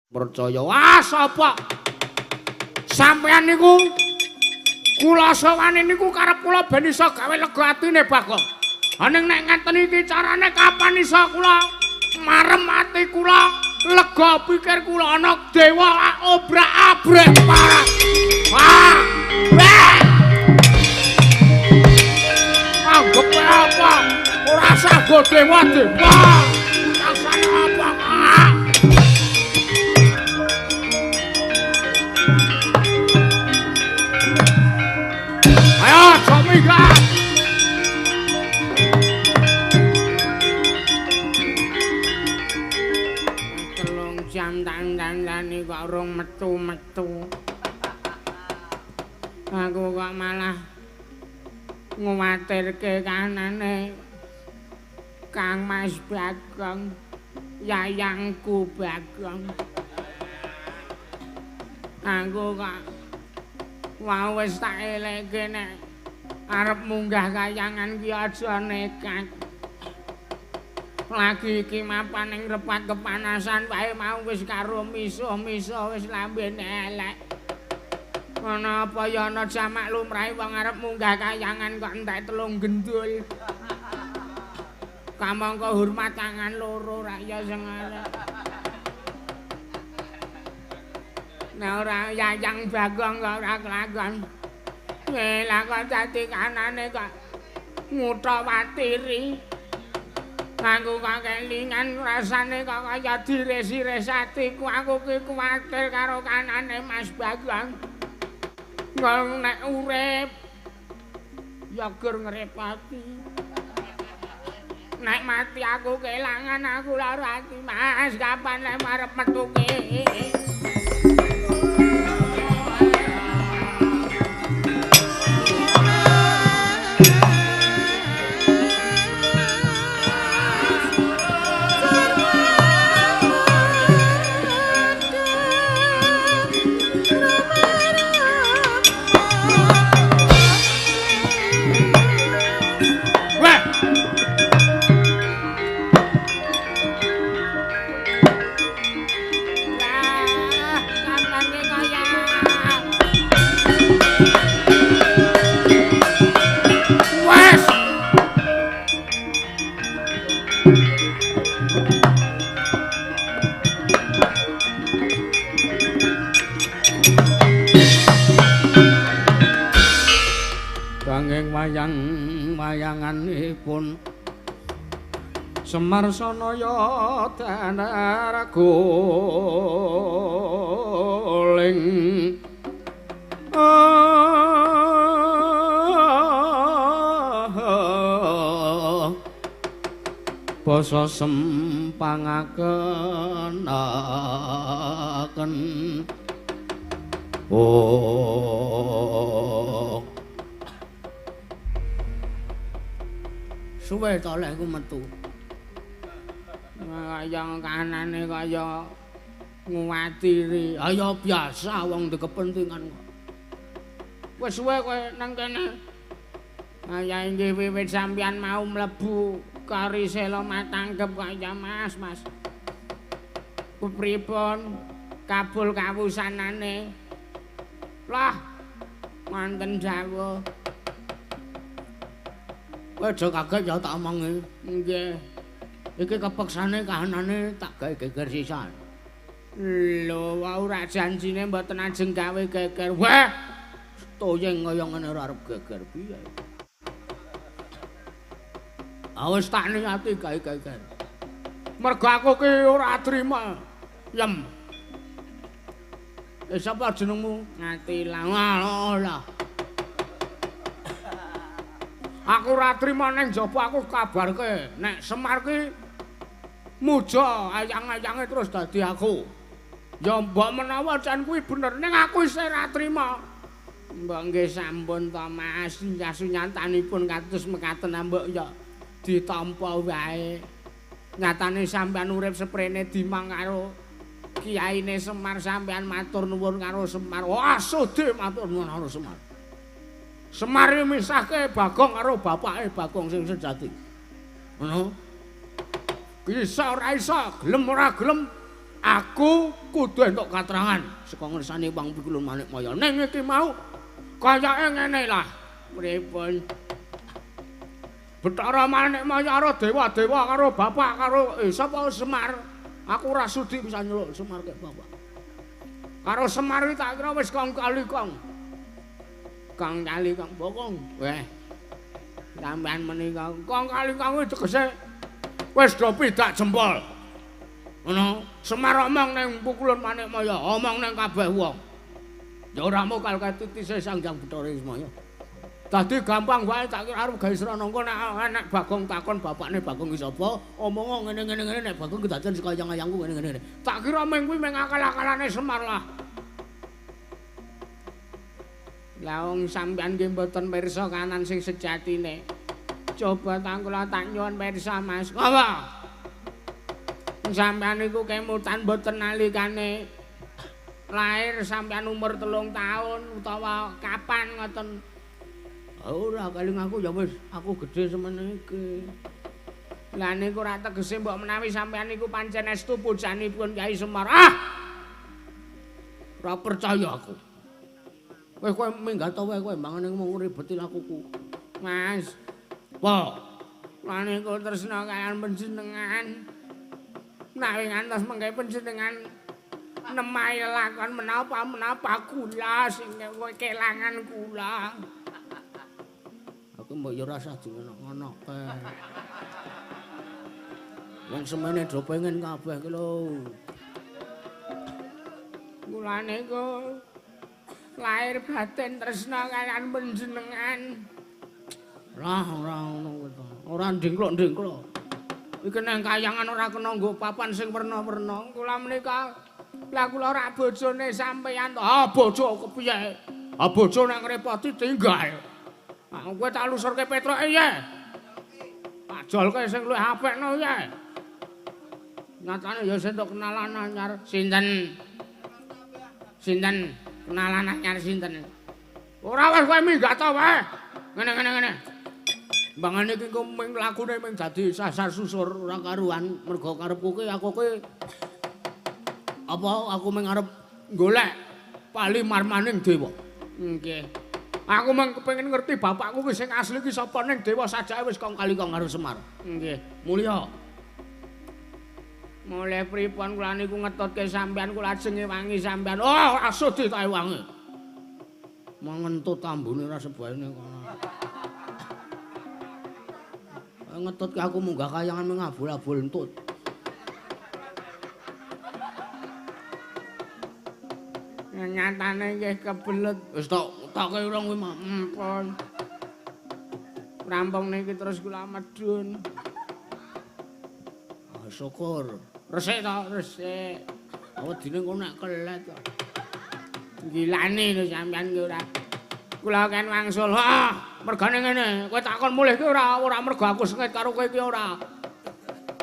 Percaya sapa? Sampeyan niku kula sawani niku karep kula ben iso gawe lega atine Bagong. Aning nek ngeten iki carane kapan iso kula marem ati kula lega pikir kula ana dewa obrak-abrik parah. Wah! Anggep apa? Ora sago dewa-dewa. Rasane apa? Ayo, Somika. Telung jam dandani kok urung metu-metu. Aku kok malah nguwatirke kanane Kang Mas Bagong, yayangku Bagong. Aku kok wau wis tak elekke nek arep munggah kayangan ki aja nekat. Lagi iki mapan ning repat kepanasan wae mau wis karo misuh-misuh wis lambene elek. Ana apa ya ana jamak lumrahe wong arep munggah kayangan kok entek telung gendul. Kamangka hormat tangan loro ra ya sing arep. Nek ora yayang Bagong kok ora kelakon. Lah kok dadi kanane kok ngutha watiri. Aku kok kelingan rasane kok kaya diris-iris atiku. Aku ki kuwatir karo kanane Mas Bagong. Wong nek urip ya gur ngrepoti. Nek mati aku kelangan aku lara ati Mas, kapan lek arep metuke. Wayanganipun Semar Sanaya danar goling basa sempangaken suwe to lek ku metu. Kaya kanane kaya nguwatiri. Ayo biasa wong ndek kepentingan kok. Wis suwe kowe nang kene. Kaya inggih wiwit sampeyan mau mlebu kari sela matangkep kaya Mas. Kepripun kabul kawusanane? Lah, wonten dawuh. Kowe aja kaget ya tak omongi. Nggih. Iki kepeksane kahanane tak gawe geger sisan. Lho, wau ora janjine mboten ajeng gawe geger. Weh. Toyeng kaya ngene ora arep geger piye. Awes tak niati gawe geger. Mergo aku ki ora trima. Yem. Sapa jenengmu? Ngatilah. Lah. Aku ora trima ning jaba aku kabarke nek Semar ki muja ayang-ayange terus dadi aku. Ya mbok menawa jan kuwi bener ning aku isih ora trima. Mbok nggih sampun to Mas, sunyatanipun kados mekaten mbok ya ditampa wae. Nyatane sampean urip seprene dimang karo kiyaine Semar, sampean matur nuwun karo Semar. Wah, sudi matur nuwun karo Semar. Semar misahke Bagong karo bapake Bagong sing sejati. Ngono. Bisa ora iso, gelem ora gelem aku kudu entuk katerangan saka ngersane Wang Pikulun Manikmaya. Ning iki mau kayake ngene lah. Pripun? Bathara Manikmaya karo dewa-dewa karo bapak karo sapa Semar. Aku ora sudi bisa nyeluk Semar kek bapak. Karo Semar iki tak kira wis kong kali kong. Kang kali kong bokong. Weh. Sampeyan menika kong kali kong tegese wis do pidak jempol. Ngono, Semar omong ning Pukulun Manikmaya, omong ning kabeh wong. Ya ora mokal katitise Sanghyang Bathara Ismaya. Dadi gampang wae tak kira arep gawe sranangka nek Bagong takon bapakne Bagong ki sapa, omong ngene nek Bagong kedaden saka ayang-ayangku ngene. Tak kira meng kuwi meng akal-akalane Semar lah. Lah wong sampeyan nggih mboten pirsa kanan sing sejatine. Coba kula tak nyuwun pirsa Mas. Apa? Sampeyan niku kemutan mboten nalikane lahir sampeyan umur 3 tahun utawa kapan ngoten. Ora kaling aku ya wis aku gedhe semene iki. Lah niku ora tegese mbok menawi sampeyan niku pancen estu pujanipun Kyai Semar. Ah! Ora percaya aku. Kowe minggat to wae kowe mangane mung ribeti lakuku. Mas. Po. Lah niku tresna kaliyan panjenengan. Nek ngantos mengke panjenengan nemahi lakon menapa kula sing kowe kelangan kula. Aku mbok ya ora usah ngono kae. Wong semene do pengen kabeh ki lho. Kula niku lahir batin tresna kaliyan panjenengan. Ora ngono to. Ora ndingklok-ndingklok. Iki nang kayangan ora kena nggo papan sing werna-werna. Kula menika lah kula ora bojone sampeyan to. Ah bojo kepiye? Ah bojo nek ngrepoti tinggal. Ah kowe tak lusurke petroke ya. Pajolke sing luwih apikno ya. Nyatane ya sentuk kenalan anyar. Sinten? Kenalan anyar sinten? Ora wis kowe minggat to wae. Ngene. Bangan iki kok ming lakune ming dadi sasar susur ora karuan mergo karepku ki aku ki aku ming arep golek pali marmaning dewa. Nggih. Aku mung kepengin ngerti bapakku ki sing asli ki sapa ning dewa sajake wis kong kali kong karo Semar. Nggih. Mulya. Mulai pripun kula niku ngetutke sampean kula ajeng wangi sampean. Oh, ora sudi ta wangi. Mangentut ambune ora sebaene kono. Ngetutke aku munggah kayangan mengabul-abul entut. Nyatane nggih kebelet. Wis tak urung kuwi mampun. Rampung niki terus kula medhun. Ah syukur. Resik to, resik. Wedine kok nek kelet kok. Gilane lho sampean ki ora. Kula kan wangsul. Mergane ngene, kowe takon mulih ki ora mergo aku sengit karo kowe iki ora.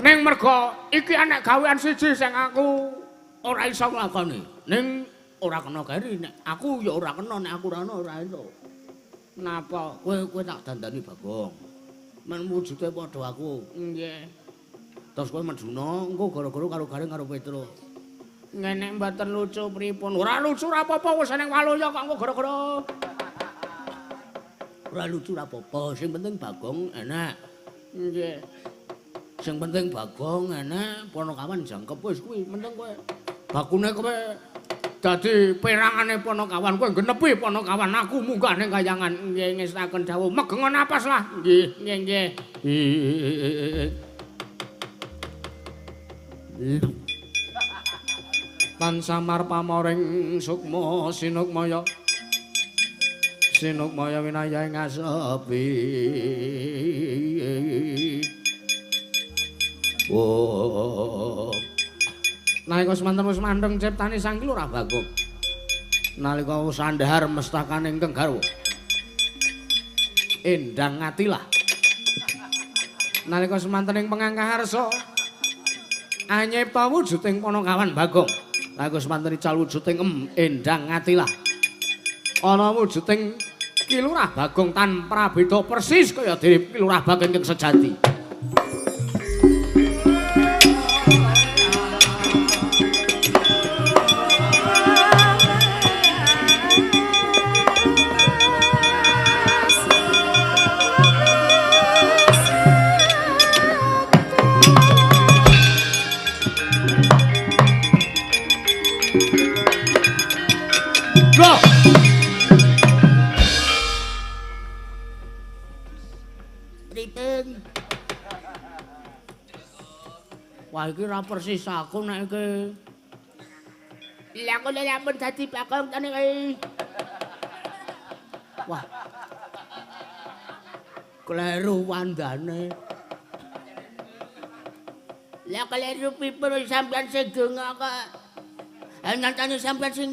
Ning mergo iki anek gawean siji sing aku ora iso nglakoni. Ning ora kena keri nek aku ya ora kena nek aku ora entuk. Napa kowe tak dandani Bagong. Men wujude padha aku. Nggih. Terus kowe meduna engko gara-gara karo garing karo Petrus. Nek mboten lucu pripun? Ora lucu ora apa-apa wis ning waloya kok engko gara-gara. Ora lucu ora apa-apa, sing penting Bagong enak. Nggih. Sing penting Bagong enak, Ponokawan jangkep wis kuwi, penting kowe. Bakune kowe dadi perangane Ponokawan, kowe genepi Ponokawan, aku munggah ning kayangan. Nggih ngestaken dawuh, megengon napas lah. Nggih. Tan Samar pamoring sukma sinukmaya. Sinukmaya winaya ngasepi. Nalika semanten wis mandheng ciptane Sang Lurah Bagong. Nalika sandhahar mestakane ingkang garwa. Endang ngatilah. Nalika semanten ing pengangkah arsa anyipta wujuding Ponokawan Bagong. Nalika semanten ical wujuding endang ngatilah. Ana wujuding Ki Lurah Bagong tan prabeda persis kaya dene Ki Lurah Bagong ingkang sejati. Loh. Pripun? Wah iki ra persis aku nek iki. Lah kok lamun dadi bakong tane kae. Wah. Kleru wandane. Lah kleru pripun sampean sing donga kok. Nyantane sampean sing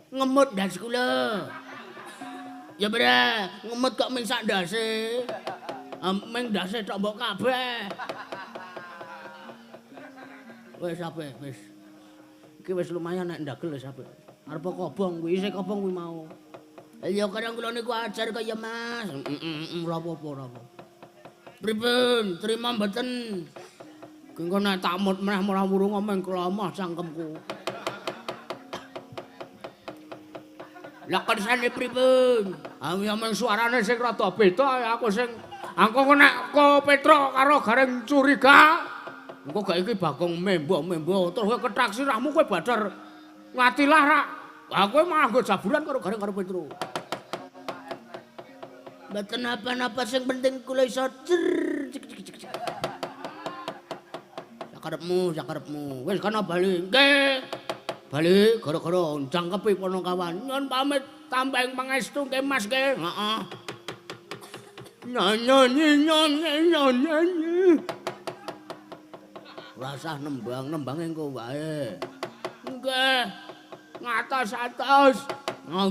ngemut ndas kula. Ya bra, ngemut kok ming sak ndase. Ming ndase tok mbok kabeh. Wis ape, wis. Iki wis lumayan nek ndagel wis ape. Arep kobong kuwi, isih kobong kuwi mau. Ya kadang kula niku ajar kaya Mas. Ora apa-apa, ora apa. Pripun? Trima mboten? Engko nek tak mut meneh ora wurung meng klamah cangkemku. Lah kersane pripun? Ya meng suarane sing rada beda aku sing angko nek ko Petro karo Gareng curiga. Engko gak iki Bagong membo-membo terus kowe kethak sirahmu kowe badar ngatilah rak. Lah kowe malah nggo jaburan karo Gareng karo Petro. Mboten apa-apa sing penting kula iso cer. Sakarepmu. Wis kana bali. Nggih. Bali gara-gara jangkepi Panakawan. Nyuwun pamit tambeng pangestu nggih Mas nggih. Heeh. Nyanyi. Rasah nembang engko wae. Nggih. Ngatos-atos.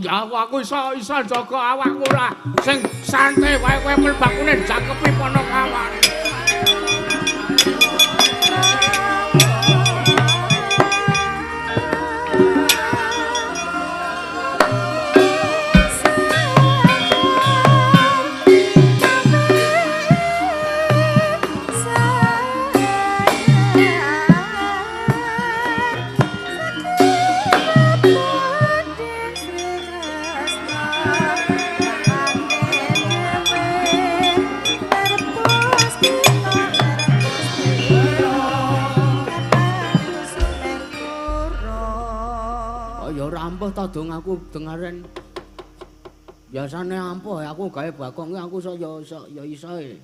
Ya aku iso jaga awakku lah. Sing santai wae kowe mlebakune jangkepi Panakawan. Ampuh ta dong aku dengaren. Biasane ampuh aku gawe Bagong aku ya iso e.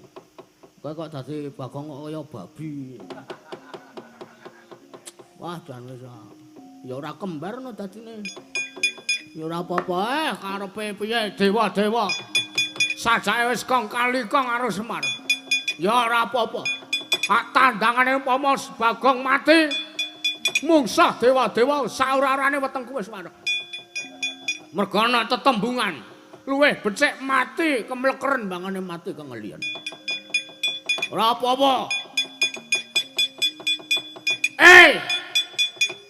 Kowe kok dadi Bagong kok kaya babi. Wah jan wis ya ora kembar no dadine. Ya ora apa-apa karepe piye dewa-dewa. Sajake wis kong kali kong karo Semar. Ya ora apa-apa. Hak tandangane umpama Bagong mati mungsah dewa-dewa saurarane wetengku wis wareg. Mergo ana tetembungan luwih becik mati kemlekeren bangane mati kengelian. Ora apa-apa.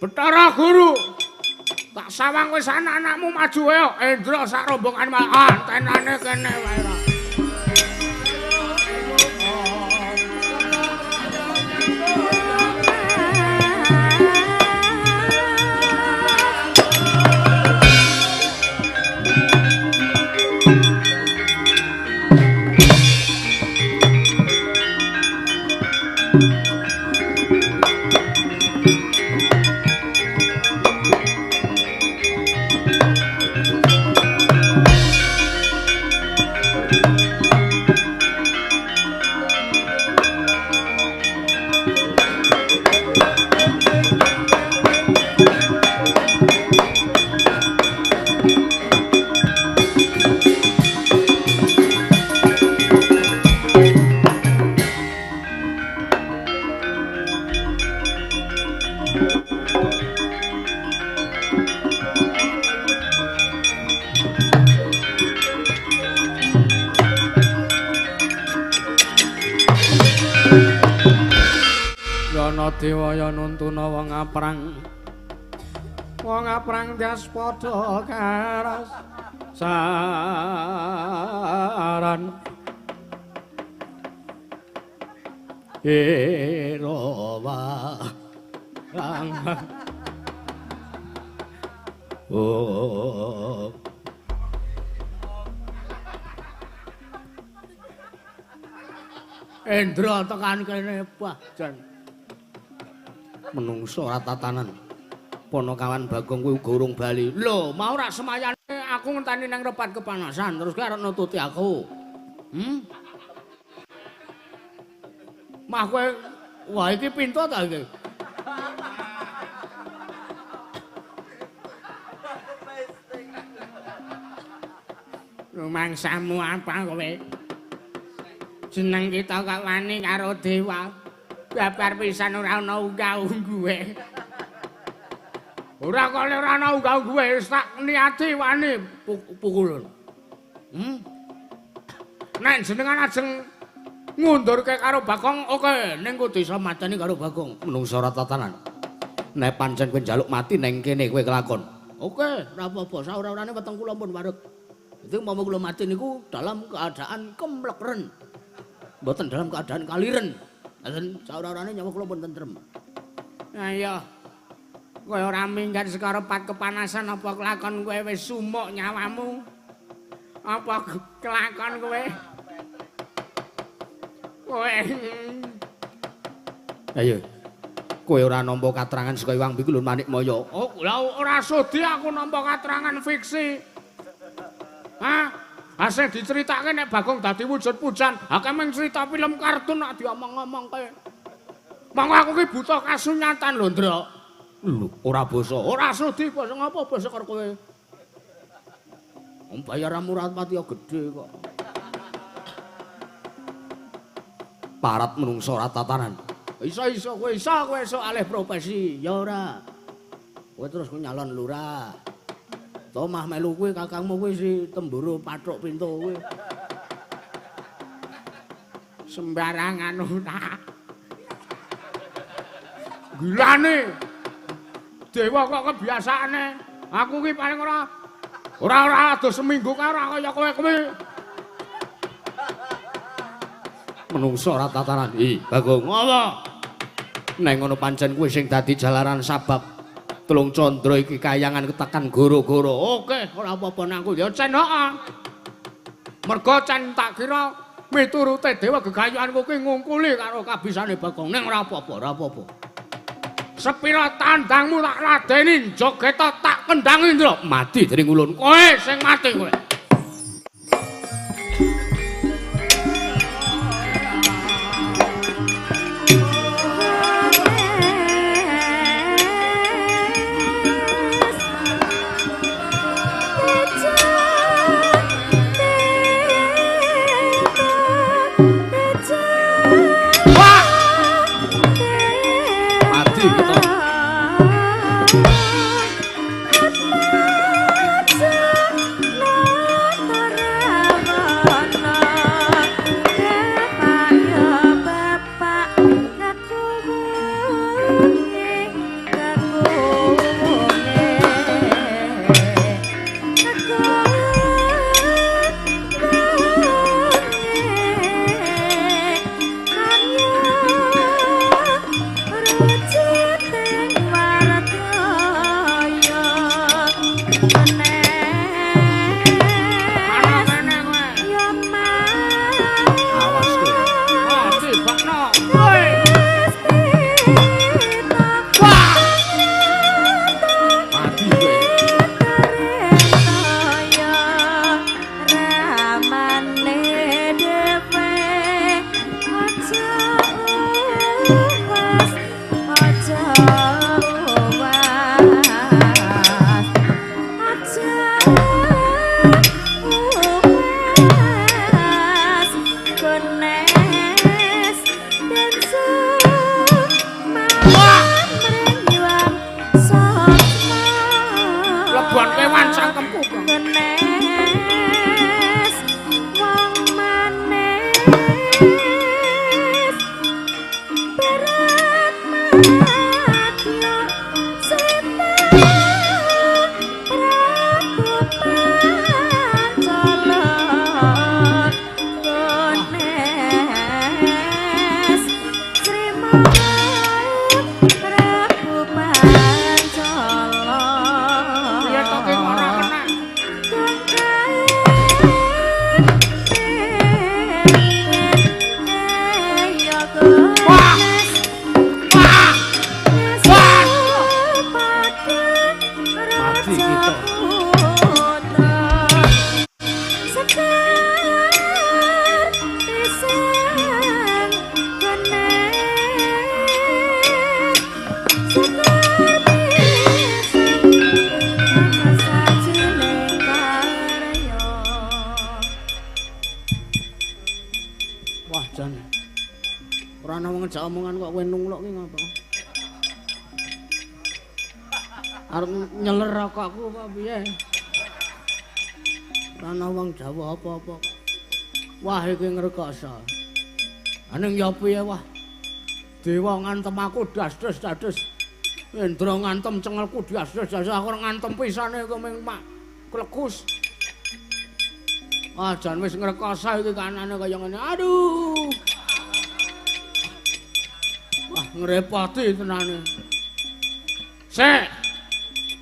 Betara Guru. Tak sawang wis anak-anakmu maju ayo. Endra sak rombongan antenane kene wae ra. Dewaya nuntuna wong aprang jas padha karas saran Irawa oh Endra tekan kene bah jan menungso ora tatanan Ponokawan Bagong kuwi uga urung bali. Lho, mau rak semayane aku ngenteni nang repat kepanasan terus kowe arep nututi aku. Mah kowe wah iki pintu ta iki? Rumangsamu apa kowe? Jeneng kita kok wani karo dewa. Babar pisan ora ana unggah-ungguhe. Ora kok ora ana unggah-ungguhe tak niati wani pukulun. Nek jenengan ajeng ngundurke karo Bagong, oke, ning kudu iso mateni karo Bagong. Menungso ora tatanan. Nek pancen kowe njaluk mati ning kene kowe kelakon. Oke, ora apa-apa, saura-urane weteng kula pun wareg. Itu mau kula mati niku dalam keadaan kemlekren. Mboten dalam keadaan kaliren. Lan saura-urane nyawa kula pun tentrem. Nah iya. Kowe ora minggat saka repat kepanasan apa kelakon kowe wis sumuk nyawamu? Apa kelakon kowe? Kowe. Ayo. Kowe ora nampa katrangan saka Iwang Pikulun Manikmaya. Oh, lha ora sudi aku nampa katrangan fiksi. Hah? Asih diceritake nek Bagong dadi wujud pujan, akeh mung cerita film kartun nek diomong-omong kowe. Mangko aku ki buta kasunyatan lho, Ndra. Lho, ora basa. Ora sudi basa ngapa basa karo kowe. Wong bayaran murah pati gedhe kok. Parat menungso ora tatanan. Iso kowe iso alih profesi. Ya ora. Kowe terus nyalon lurah. Tomah melu kuwi kakangmu kuwi si temburu pathuk pintu kuwi. Sembarangan ora. Gilane. Dewa kok kebiasaane. Aku ki paling ora ado seminggu karo kaya kowe kuwi. Menungso ora tatanan. Bagong ngopo? Neng ngono pancen kuwi sing dadi jalaran sabab Tulung Candra iki kayangan ketekan goro-goro. Oke, ora apa-apa nangku ya Cen heeh. Mergo Cen tak kira miturute dewa gegayuhanku kuwi ngungkuli karo kabisane Bagong. Ning ora apa-apa, ora apa-apa. Sepira tandangmu tak ladeni, jogeta tak kendangi Ndra. Mati dening ulun. Kowe sing mati kowe. dadi kita. Wah, jan. Ora ana wong ngejak omongan kok kowe nunglok ki ngapa? Arep nyeler rokokku apa piye? Ora ana wong Jawa apa-apa. Wah, iki ngrekoso. Aning ya piye wah. Dewa ngantem aku das-das. Indra ngantem cengelku das-das. Aku ngantem pisane kok ming mak klekus. Ah, jan wis ngrekoso iki kanane kaya ngene. Aduh. Wah, ngrepoti tenane. Sek.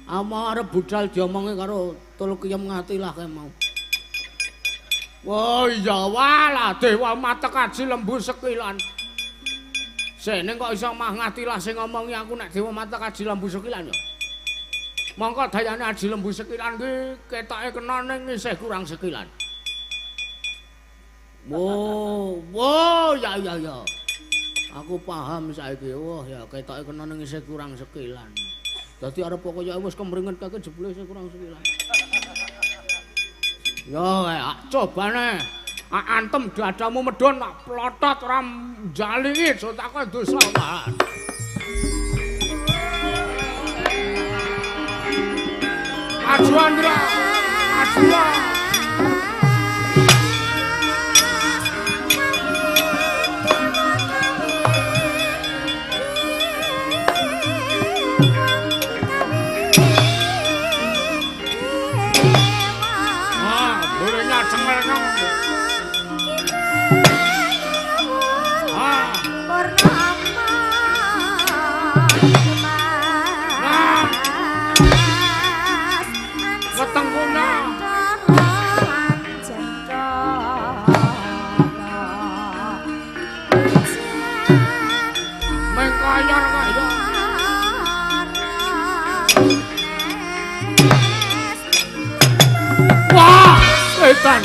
Ama arep budal diomongi karo Tulkiyem Ngatilah kae mau. Wah, iya walah Dewa Mata Kaji Lembu Sekilan. Sek ning kok iso mah Ngatilah sing ngomongi aku nek Dewa Mata Kaji Lembu Sekilan ya. Mongko dayane Aji Lembu Sekilan ki ketoke kena ning isih kurang sekilan. Wow, ya. Aku paham saiki. Wah, ya ketoke kena ning isih kurang sekilan. Dadi arep pokoke wis kemringet kake jebule isih kurang sekilan. Yo, cobane. Antem dadamu medhon tak plotot ora njalingi aja takon dosa wae. Maju Andra. Maju. Setan.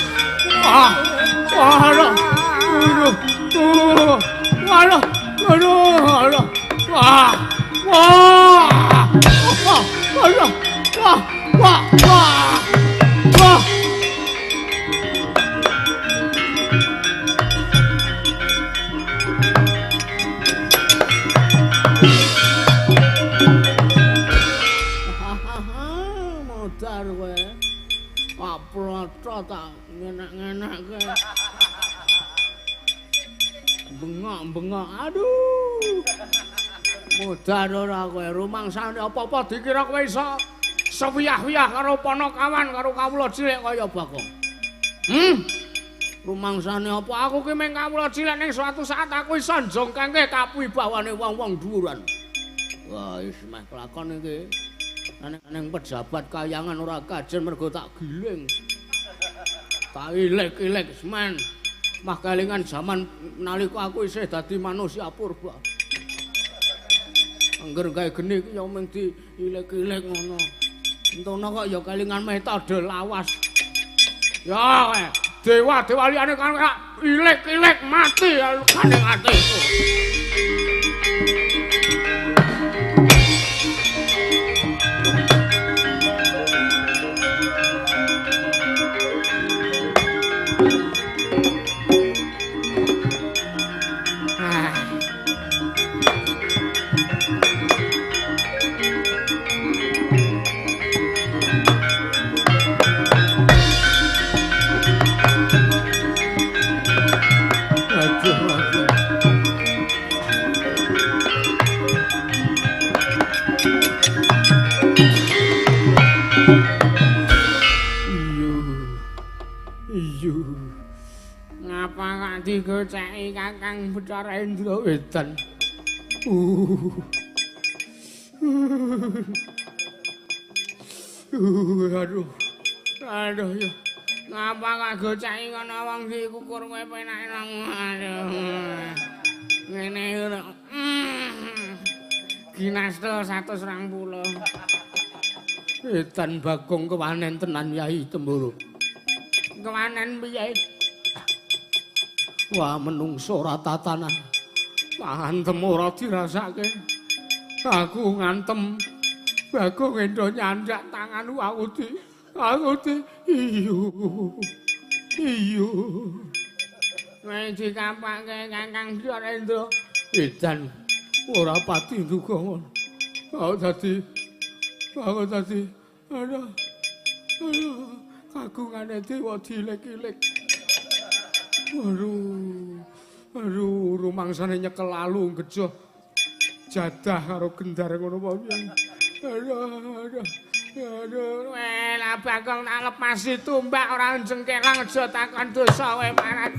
Modar kowe. Aploto tak ngenak-ngenakke. Bengok-bengok. Aduh. Modar ora kowe rumangsane apa-apa dikira kowe iso sewiyah-wiyah karo Panakawan karo kawula cilik kaya Bagong. Rumangsane apa aku ki mung kawula cilik ning suatu saat aku iso njongkengke kawibawane wong-wong dhuwuran. Wah, wis meh kelakon iki. Neng pejabat kayangan ora kajen mergo tak giling. Tak ilek-ilek semen. Mah kelingan zaman nalika aku isih dadi manusia purba. Angger gawe geni ki ya mung di ilek-ilek ngono. Entono kok ya kelingan metode lawas. Ya dewa-dewa liyane kan ilek-ilek mati kaning atiku. Ngapa kok digoceki Kakang Bathara Indra Wedan? Aduh ya. Ngapa kok goceki kono wong iki kukur kowe penake nang. Aduh. Ngene ngono. Ginasta 120. Edan Bagong kewanen tenan Yai Temburu. Kewanen piye? Wah menungso ora tatanan. Ngantem ora dirasake. Aku ngantem Bagong endo nyandak tangan aku di iyo. Nek dikampake Kakang Surendra edan ora pati duga ngono. Aku dadi aduh kagungane dewa dilek-ilek. Aduh rumangsane nyekel alu gejoh jadah karo gendar ngono wae. Aduh, lah Bagong tak lepasi tumbak ora jengkelang aja takon dosa wae marat.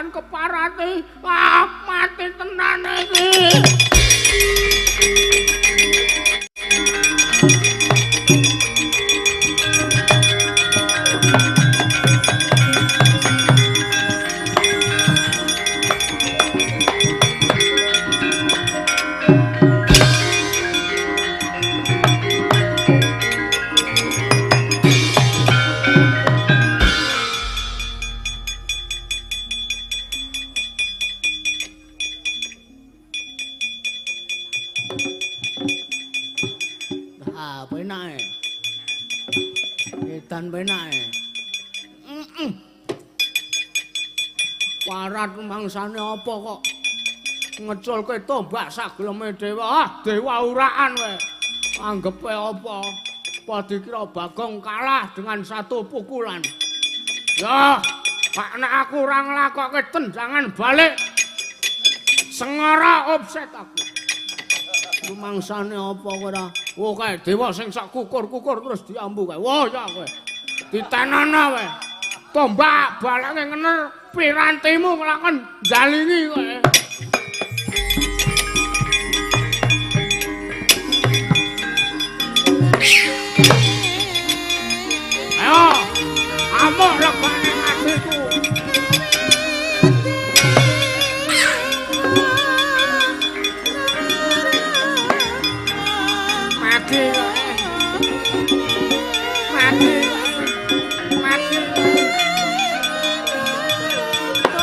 Keparate mati tenan iki. Parat mangsane apa kok ngeculke tombak sageleme dewa? Dewa uraan kowe. Anggepe apa? Apa dikira Bagong kalah dengan satu pukulan? Ya, Pak nek aku ora nglakokke tendangan balik. Sengara offset aku. Rumangsane apa kowe ora? Oh kae dewa sing sak kukur-kukur terus diambu kae. Wah ya kowe. Ditenana kowe. Tombak balake ngener pirantimu kelakon jalingi kowe. Ayo, amuk legane atiku. Mati kowe. Mati.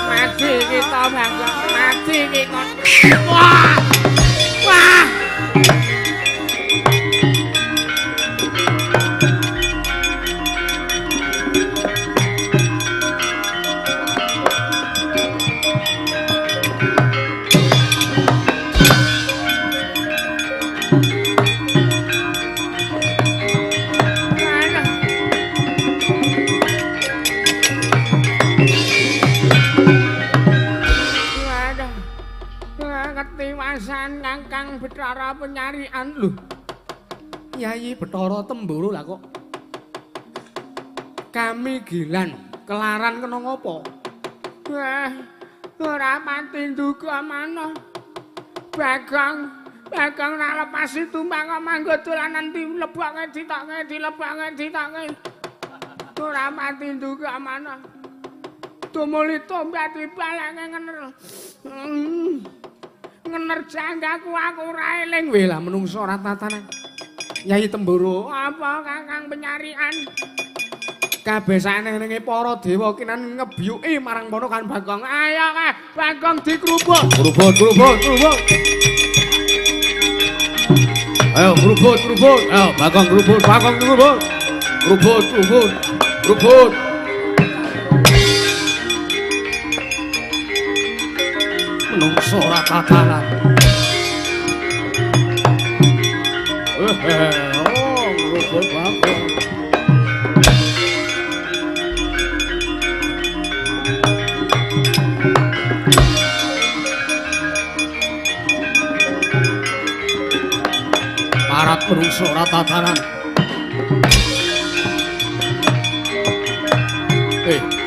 Mati kita bangga, mati kita. Wah! Wah! Kakang Bathara penyarian lho. Yai Bathara Temburu lah kok. Kami gilan, kelaran kena ngopo? Wah, ora pati nduga manah. Bagong nak lepasi tumbang manggo dolanan dilebake ditoke. Ora mati nduga mana. Tumuli tombak dipalake ngener janggaku aku ora eling we lah menungso ora tatanan. Nyai Temburu, apa Kakang penyarian? Kabesane ning para dewa kinan ngebyuki marang kono kan Bagong. Ayo kae, Bagong dikrubuk. Krubuk. Ayo krubuk. Ayo Bagong krubuk. Krubuk. Menungso ora tatanan. Krubuk Bagong. Parat menungso ora tatanan.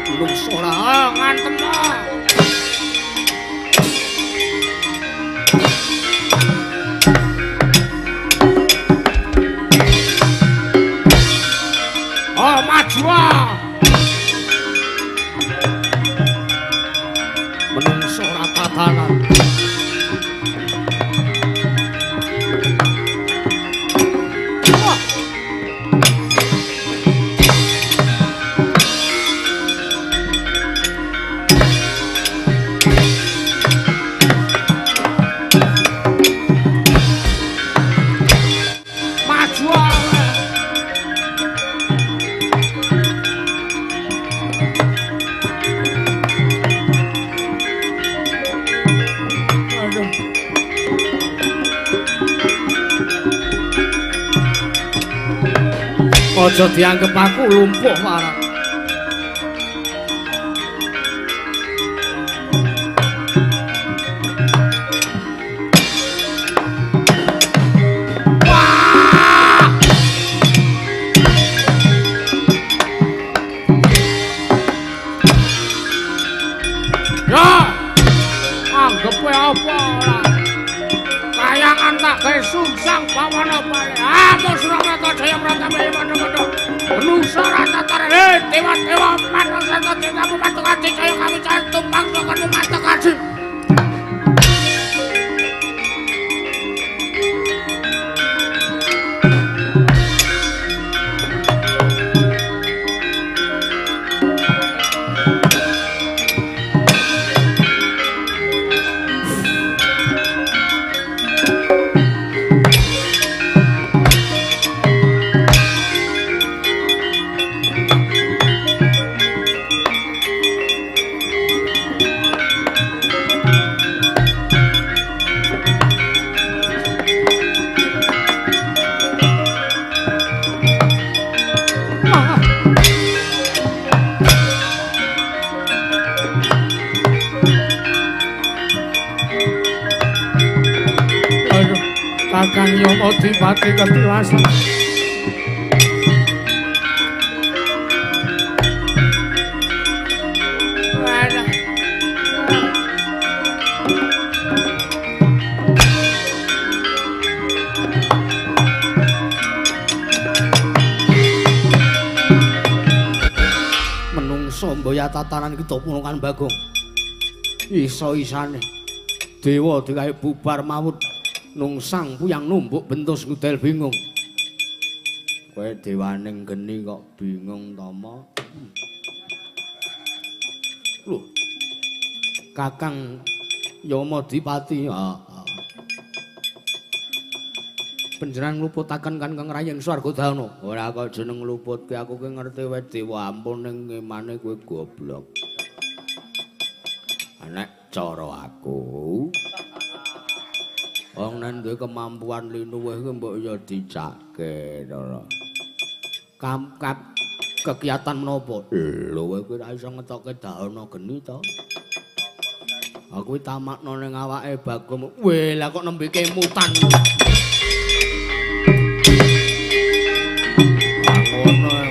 Menungso ora ngantem. Maju. Menungso ora tatanan. Aja dianggep aku lumpuh marang. Ya, anggepe apa ora? Kayangan tak gawe sungsang pawana bali. Apa Suramata Jaya Pratama mana-mana. Menungso rata tare dewa-dewa manung sarta dewa pematu kaji jaya kami cantum bangsa kanu mata kaji. Kakang Yama Dipati ketilasan. Menungso mboya tatanan kita punungan Bagong. Isa-isane dewa digawe bubar mawut. Nungsang puyang numbuk bentus ngudel bingung. Kowe dewaning geni kok bingung Tama. Lho. Kakang Yama Dipati. Panjenengan ngluputaken Kakang Rayeng Swargadana. Ora kok jeneng ngluputke aku ki ngerti wae dewa ampun ning emane kowe goblok. Nek cara aku wong nek duwe kemampuan linuwih ku mbok ya dicakke to. Kamkap kegiatan menapa? Lho kowe ora iso ngetokke dahana geni to. Aku tamakno ning awake Bagong. Weh, lah kok nembe kemutan. Ngono ae.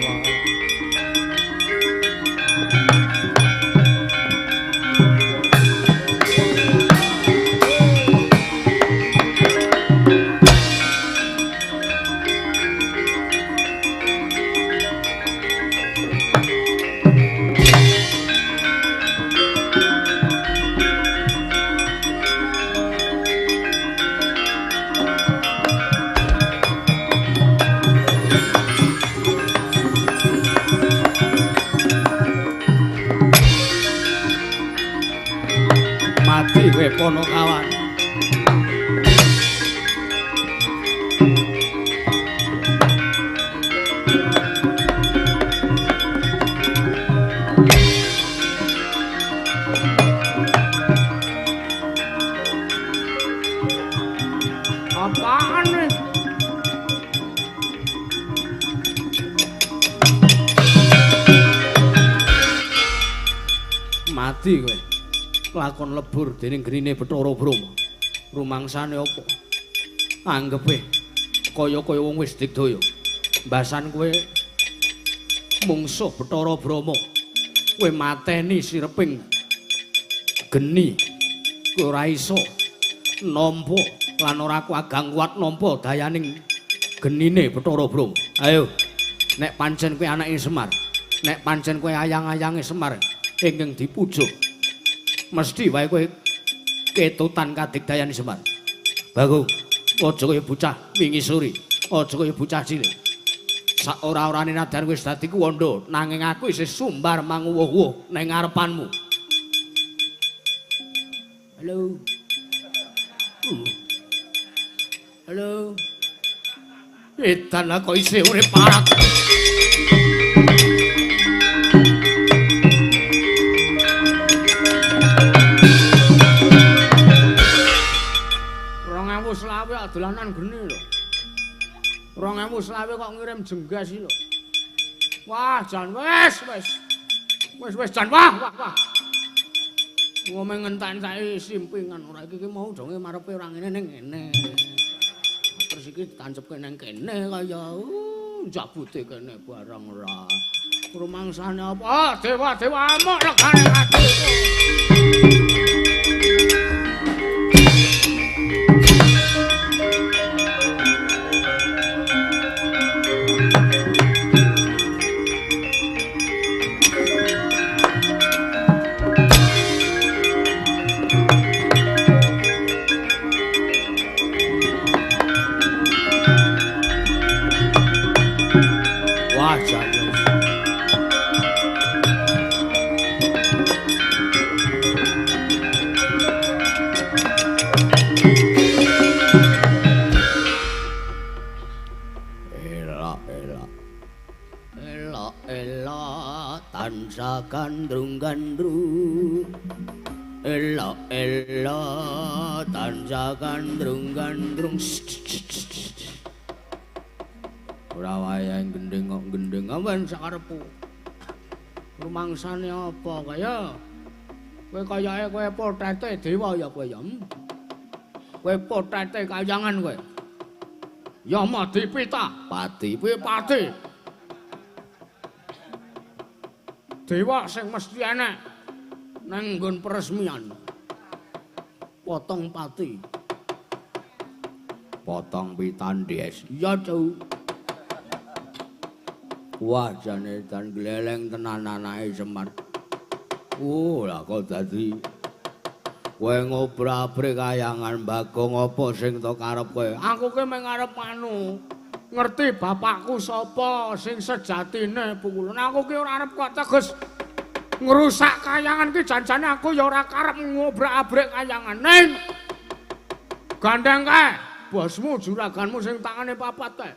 kono kawan. Apaan nih? Mati kowe. Lakon lebur dening genine Bathara Brama. Rumangsane apa? Anggepe kaya-kaya wong wis digdaya. Mbasan kowe mungsuh Bathara Brama. Kowe mateni sireping geni. Kowe ora iso nampa lan ora kuagang kuat nampa dayaning genine Bathara Brama. Ayo, nek pancen kowe anake Semar, nek pancen kowe ayang-ayange Semar ingkang dipuja, mesti wae kowe ketutan kadigdayan Semar. Bagong, aja kaya bocah wingi sore, aja kaya bocah cilik. Sak ora-orane nadan wis dadi kuwanda, nanging aku isih sumbar manguwuh-wuh ning ngarepanmu. Halo. Halo. Edan kok isih urip parek. Selawe dolanan geni lho. 2000 kok ngirim jenggas lho. Wah, jan wis. Wis jan wah. Ngomong ngentan sae simpingan ora iki mau donge marepe ora ngene ning ngene. Terus iki ditancepke ning kene kaya njabute kene barang ora. Rumangsane apa? Dewa amuk regane atiku. Gandrung elo tansah gandrung ora wayang gendeng kok gendeng awan sakarepku rumangsane apa kaya kowe kayake kowe potrete dewa ya kowe ya kowe potrete kayangan kowe ya Madipita pati kowe pati dewa sing mesti ana nang nggon peresmian. Potong pati. Potong pitandes. Iya, Cuk. Wah, jane dan gleleng tenan anake Semar. Lah kok dadi kowe ngobrak-abrik kayangan Bagong apa sing to karep kowe? Aku ki mung arep anu. Ngerti bapakku sapa sing sejatine pukulun. Aku ki ora arep kok teges ngrusak kayangan ki janjane aku ya ora karep ngobrak-abrik kayangan. Ning gandeng kae bosmu juraganmu sing tangane papat kae.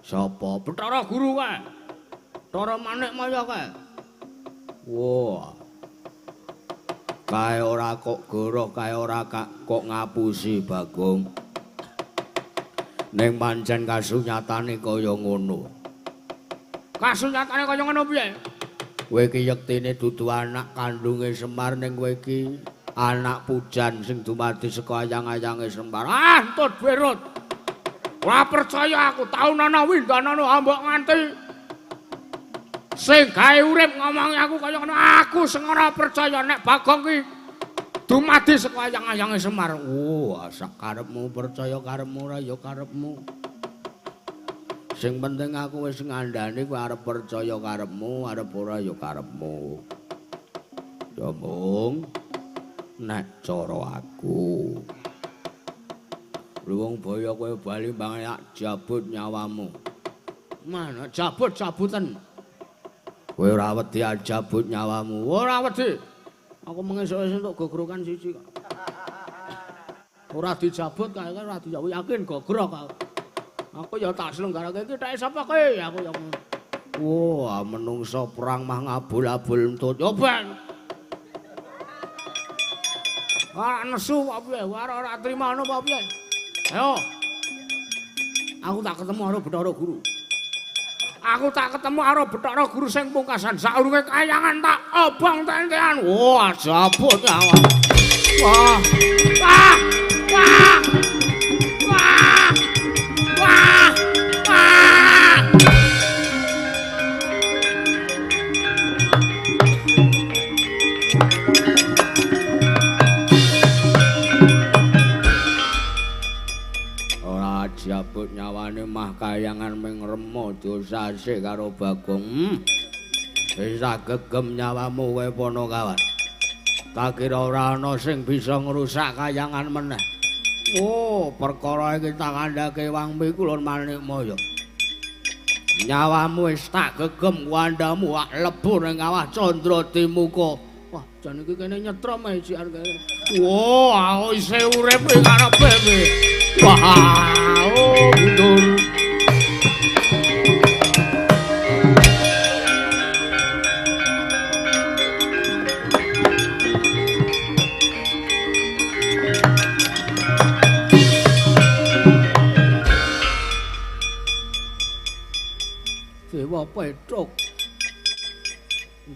Sapa? Bathara Guru kae. Bathara Manikmaya kae. Wah. Kae ora kok goroh, kae ora kok ngapusi Bagong. Ning pancen kasunyatane kaya ngono. Kasunyatane kaya ngono piye? Kowe iki yektine dudu anak kandunge Semar ning kowe iki anak pujan sing dumadi saka ayang-ayange Semar. Antut berut. Ora percaya aku taunana windanana ambok nganti sing gawe urip ngomongi aku kaya ngono. Aku sing ora percaya nek Bagong ki dumadi saka ayang-ayange Semar. Wah, sak karepmu percaya karepmu ora ya karepmu. Sing penting aku wis ngandhani kowe arep percaya karepmu, arep ora ya karepmu. Ya mung nek cara aku. Luwung boyo kowe bali banyak jabut nyawamu. Mana jabut-jabutan. Kowe ora wedi jabut nyawamu. Ora wedi. Aku mengesuk-esuk entuk gogorokan siji kok. Ora dijabut kae ora dijabut yakin gogrok aku. Aku ya tak selenggarake iki tek sapa kowe aku ya. Wah, menungso perang mah ngabul-abul entut. Yo ben. Ora nesu apa piye? Ora trima ngono apa piye? Ayo. Aku tak ketemu karo Bathara Guru. Aku tak ketemu karo Bathara Guru sing pungkasan saurunge kayangan tak obong tentean. Wah, jabut nyawa. Wah. Wah. Wah. Wah. Wah. Wah. Ora jabut nyawane mah kayangan ming remo dosase karo Bagong. Bisa gegem nyawamu kowe Panakawan. Tak kira ora ana sing bisa ngrusak kayangan meneh. Oh, perkara iki tak kandhake Wangmi Kulon Manikmaya. Nyawamu wis tak gegem wandamu wak lebu ning kawah Candra Timuka. Wah, jan iki kene nyetrom ae ciar kene. Wah, aku isih urip ing karepe kowe. Wah, oh betul. Dewa Petruk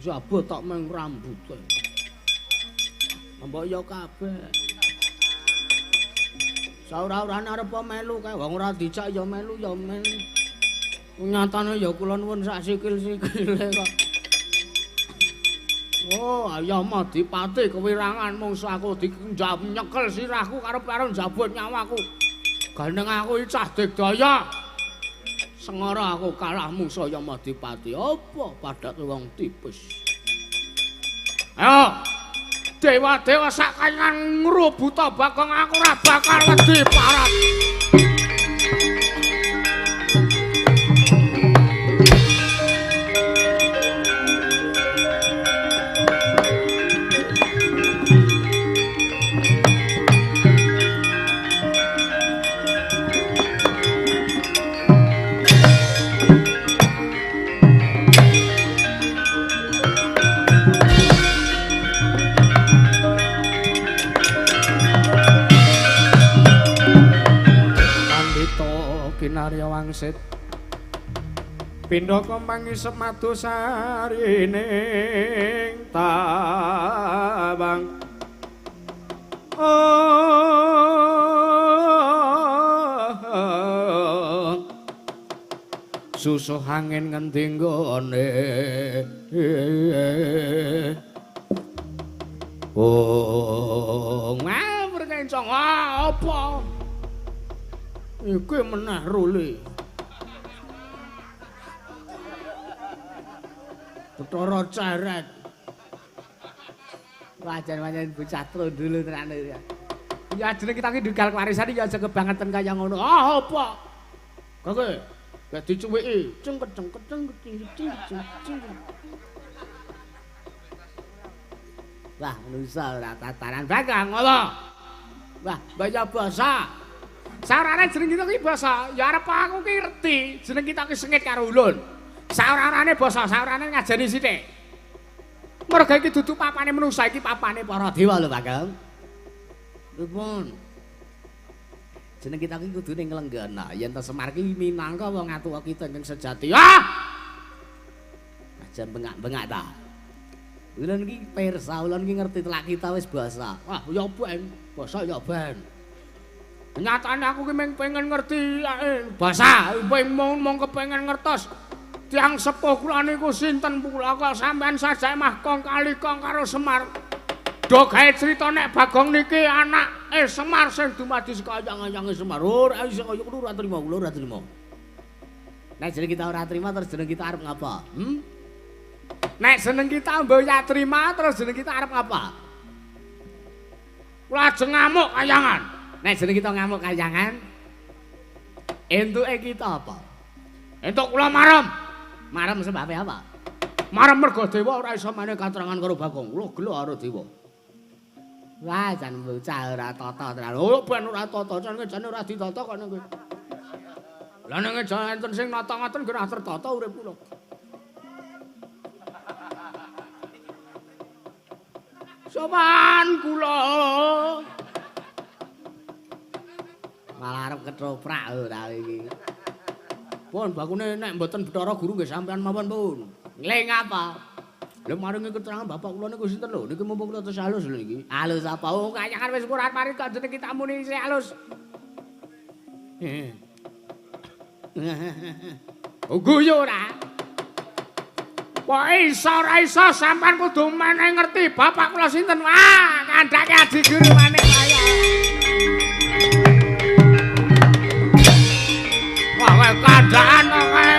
jabut tok meng rambute. Mbok ya kabeh. Saura-urane arep melu kae wong ora dicak ya melu ya melu. Nyatane ya kula nuwun sak sikil-sikile kok. Oh, ya Madipati kewirangan mungsu aku nyekel sirahku karo njabut nyawaku. Gandeng aku iki cah digdaya. Sengara aku kalah mungsu ya Madipati. Apa padake wong tipis. Ayo. Dewa-dewa sakayangan ngrubuta Bagong aku ora bakal wedi parat. Kinarya wangsit pindha kemangisep madosarining tabang susuh angin ngendi nggone oh ngawur kencang apa iki meneh rule. Bathara Ceret. Wajan-wajan bocah trondolo tenane ya. Ya jeneng kita iki dugal warisan ya aja kebangetan kaya ngono. Ah apa? Kowe gak dicuwiki. Cengket-cengket cing. Wah, nusa ora tataran Bagong ngono. Wah, banyak basa. Saurane jeneng kita ki basa, ya arep aku ki ngerti. Jeneng kita ki sengit karo ulun. Saurane basa, saurane ngajeni sithik. Merga iki dudu papane manusa iki papane para dewa lho, Bagong. Pripun? Jeneng kita ki kudune nglenggana, yen ta Semar ki minangka wong atuwa kita ingkang sejati. Ah! Aja bengak-bengak ta. Ulun ki pirsa, ulun ki ngerti telak kita wis basa. Wah, ya ben, basa ya ben. Nyatane aku ki pengen ngerti basa, mung kepengen ngertos tiyang sepuh kula niku sinten kula kok sampean sajae mah kong kali kong karo Semar. Do gawe crita nek Bagong niki anak Semar sing dumadi sekayang-ayange Semar. Ora iso kaya ngono ora trima, kula ora trima. Nek jeneng kita ora trima terus jeneng kita arep ngapa? Nek jeneng kita mboya trima terus jeneng kita arep ngapa? Kula ajeng ngamuk kayangan. Nek jeneng kita ngamuk kayangan, entuke kita apa? Entuk kula marem. Marem sebabe apa? Marem mergo dewa ora iso meneh katrangan karo Bagong. Kula gelo karo dewa. Wah, jan bocah ora tata tenan. Oh, ben ora tata, jane ora ditata kok nang kowe. Lah ning enten sing nata ngoten ora tertata urip kula. Sopan kula. Malah arep ketoprak ora iki. Pun bakune nek mboten Bathara Guru nggih sampean mawon pun. Ngling apa? Lha maringi keterangan bapak kula niku sinten lho? Niki mumpung kula tes halus lho iki. Halus apa? Oh, kayangan wis kurat mari kok jeneng kita muni isih halus. Guyu ora? Kok iso ora iso sampean kudu meneh ngerti bapak kula sinten. Wah, kandhake Adi Guru maneh kaya. Wah, kandhaan kok kae.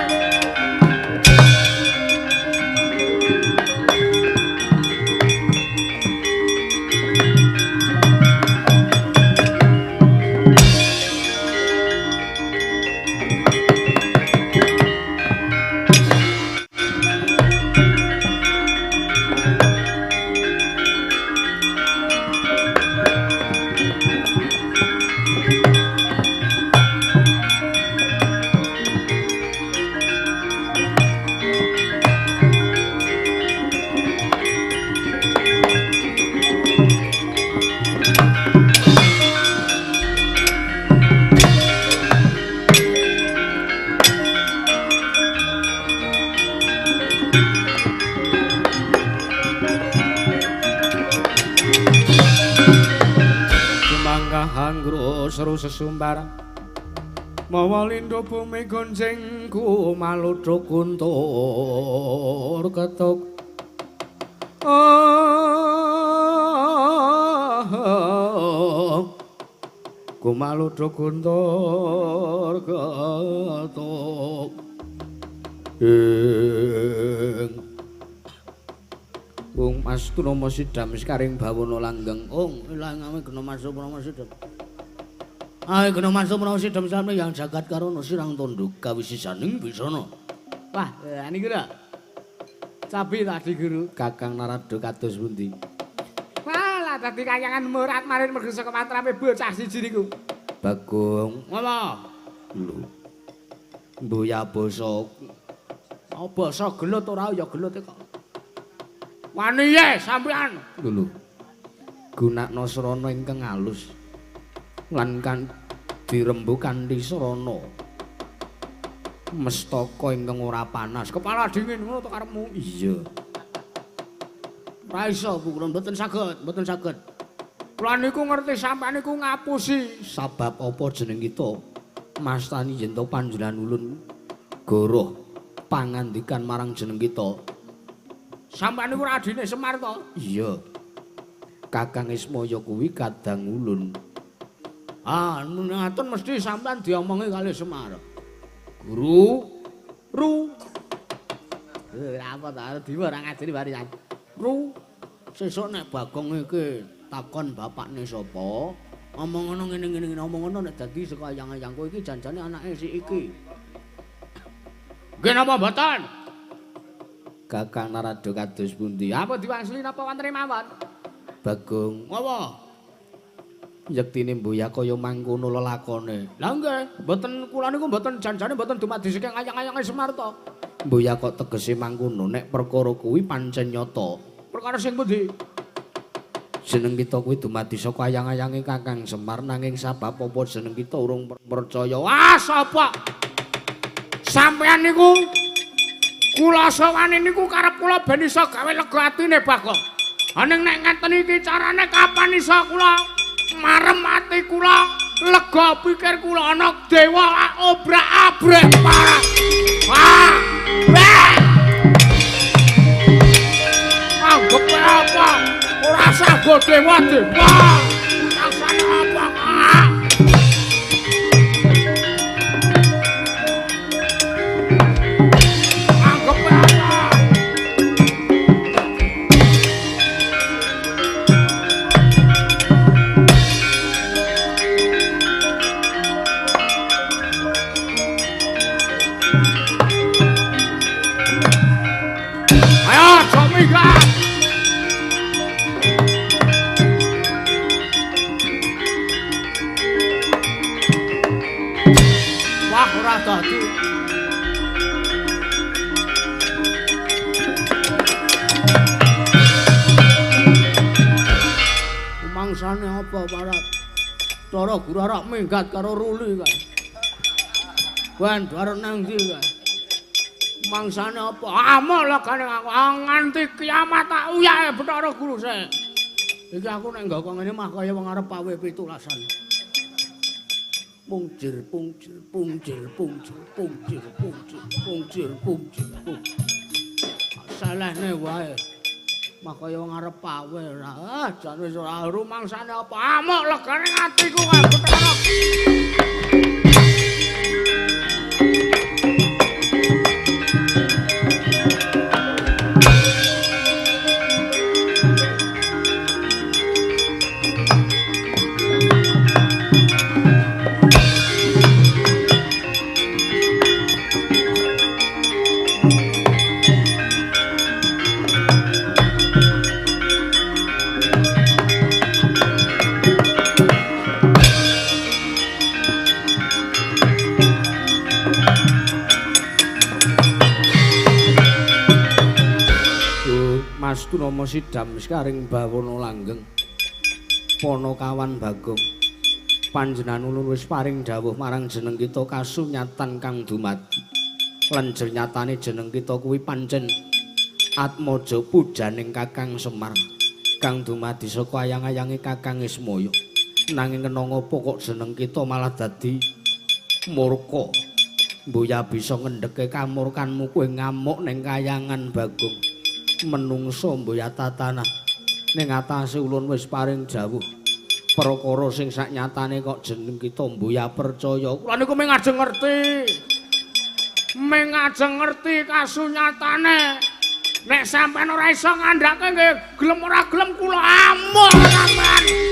Seru sesumbar mawa lindho bumi gonjengku maluduk kuntur ketuk ku maluduk kuntur ketuk Wong Mas Tunama Sidam sekaring bawana langgeng. Ilang ame gena masuk Tunama Sidam. Ae gena masuk Tunama Sidam sampe yang jagat karono sirang tunduk kawisisaning bisana. Wah, niki lho. Cabi tadi Guru Kakang Narada kados pundi? Walah dadi kayangan murat marin mergo saka matrame bocah siji niku. Bagong. Ngono. Lho. Mboya basa. Basa gelut ora ya gelut kok. Wani ye sampean. Lho. Gunakna srana ingkang alus. Lan kan dirembu kanthi srana. Mestaka ingkang ora panas. Kepala dingin ngono to karepmu. Iya. Ora iso kula mboten saged, mboten saged. Kula niku ngerti sampean niku ngapusi sabab apa jeneng kita. Mastani yen to panjenengan ulun goroh pangandikan marang jeneng kita. Sampeyan niku adine Semar to? Iya. Kakang Ismaya kuwi kadang ulun. Ngaten mesti sampeyan diomongi kali Semar. Guru, Ru. Apa ta? Diwa ora ngajeni warisan. Ru. Sesuk nek Bagong iki takon bapakne sapa? Ngomong ngono ngene-ngene ngomong ngono nek dadi saka ayang-ayangku iki janjane anake si iki. Nggih napa mboten? Kakang Narada kados pundi? Apa diwangsuli napa wonten mawon? Bagong. Apa? Yektine mboya kaya mangkono lelakone. Lah nggih, mboten kula niku mboten janjane mboten dumadi saking ayang-ayange Semar to. Mboya kok tegese mangkono nek perkara kuwi pancen nyata. Perkara sing pundi? Jeneng kita kuwi dumadi saka ayang-ayange Kakang Semar nanging sabab apa jeneng kita urung percaya. Wah, sapa? Sampeyan niku kula sawane niku karep kula ben iso gawe lega atine Bagong. Aning nek ngeten iki carane kapan iso kula marem ati kula lega pikir kula ana dewa obrak-abrek parah. Wah! Anggep apa? Ora sah go dewa-dewa. Rasane apa? ora dadi. Mangsane apa parat? Cara gurarak minggat karo Ruli kae. Wan bareng nang ndi kae? Mangsane apa? Amok legane aku nganti kiamat tak uyahe Bathara Guru sik. Iki aku nek nggo ngene mah kaya wong arep pawe 17-an. Pungcir pungcir pungcir pungcir pungcir pungcir pungcir pungcir. Salahne wae. Makaya wong arep pawe ora jan wis ora rumangsane apa amuk legane atiku kae Bathara. Astuna Sidam saring bawana langgeng Panakawan Bagong panjenengan ulun wis paring dawuh marang jeneng kita kasunyatan kang dumadi lan nyatane jeneng kita kuwi pancen Atmaja pujaning Kakang Semar kang dumadi saka ayang-ayange Kakang Ismaya nanging kena ngopo kok jeneng kita malah dadi murka mboya bisa ngendheke kamurkanmu kowe ngamuk ning kayangan Bagong menungso mboya tatanah ning atase ulun wis paring dawuh perkara sing saknyatane kok jeneng kita mboya percaya kula niku mung ajeng ngerti kasunyatane nek sampean ora iso ngandhake nggih gelem ora gelem kula amuk sampean